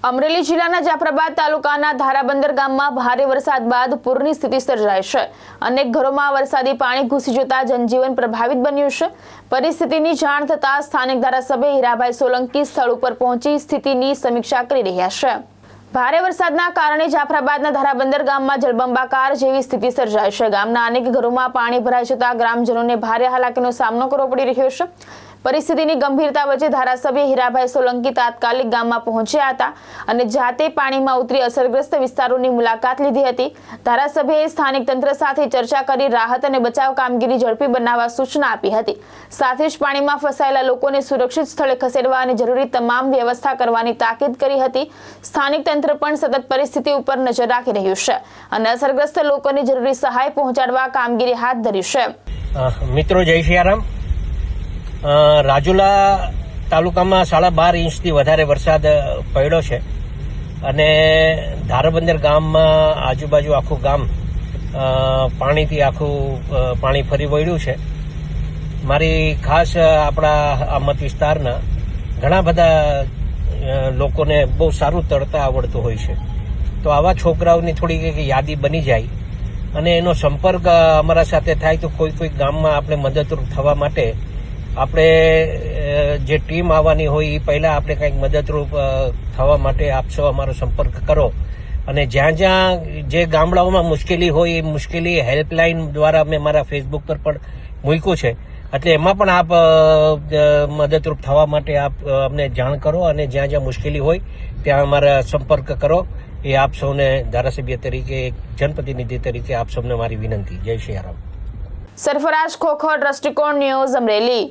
અમરેલી જિલ્લાના જાફરાબાદ તાલુકાના ધારાબંદર ગામમાં ભારે વરસાદ બાદ પૂરની સ્થિતિ સર્જાઈ છે। અનેક ઘરોમાં વરસાદી પાણી ઘૂસી જતા જનજીવન પ્રભાવિત બન્યું છે। પરિસ્થિતિની જાણ થતાં સ્થાનિક ધારાસભ્ય હીરાભાઈ સોલંકી સ્થળ ઉપર પહોંચી સ્થિતિની સમીક્ષા કરી રહ્યા છે। ભારે વરસાદના કારણે જાફરાબાદના ધારાબંદર ગામમાં જળબંબાકાર જેવી સ્થિતિ સર્જાઈ છે। ગામના અનેક ઘરોમાં પાણી ભરાઈ જતા ગ્રામજનોને ભારે હાલાકીનો સામનો કરવો પડી રહ્યો છે। પરિસ્થિતિની ગંભીરતા વચ્ચે ધારાસભ્ય હીરાભાઈ સોલંકી તાત્કાલિક ગામમાં પહોંચ્યા હતા અને જાતે પાણીમાં ઉતરી અસરગ્રસ્ત વિસ્તારોની મુલાકાત લીધી હતી। ધારાસભ્યએ સ્થાનિક તંત્ર સાથે ચર્ચા કરી રાહત અને બચાવ કામગીરી ઝડપી બનાવવા સૂચના આપી હતી। સાથે જ પાણીમાં ફસાયેલા લોકોને સુરક્ષિત સ્થળે ખસેડવા અને જરૂરી તમામ વ્યવસ્થા કરવાની તાકીદ કરી હતી। સ્થાનિક તંત્ર પણ સતત પરિસ્થિતિ ઉપર નજર રાખી રહ્યું છે અને અસરગ્રસ્ત લોકોને જરૂરી સહાય પહોંચાડવા કામગીરી હાથ ધરી છે। મિત્રો જય સિયારામ। રાજુલા તાલુકામાં 12.5 ઇંચથી વધારે વરસાદ પડ્યો છે અને ધારાબંદર ગામમાં આજુબાજુ આખું ગામ પાણીથી પાણી ફરી વળ્યું છે। મારી ખાસ આપણા આ મત વિસ્તારના ઘણા બધા લોકોને બહુ સારું તરતા આવડતું હોય છે, તો આવા છોકરાઓની થોડી યાદી બની જાય અને એનો સંપર્ક અમારા સાથે થાય તો કોઈ ગામમાં આપણે મદદરૂપ થવા માટે આપણે જે ટીમ આવવાની હોય એ પહેલા આપણે કંઈક મદદરૂપ થવા માટે આપ સૌ અમારો સંપર્ક કરો અને જ્યાં જે ગામડાઓમાં મુશ્કેલી હોય એ મુશ્કેલી હેલ્પલાઇન દ્વારા મેં મારા ફેસબુક પર પણ મૂક્યું છે, એટલે એમાં પણ આપ મદદરૂપ થવા માટે આપ અમને જાણ કરો અને જ્યાં મુશ્કેલી હોય ત્યાં અમારા સંપર્ક કરો। એ આપ સૌને ધારાસભ્ય તરીકે, જનપ્રતિનિધિ તરીકે આપ સૌને મારી વિનંતી। જય સિયારામ। સરફરાજ ખોખર, દ્રષ્ટિકોણ ન્યૂઝ, અમરેલી।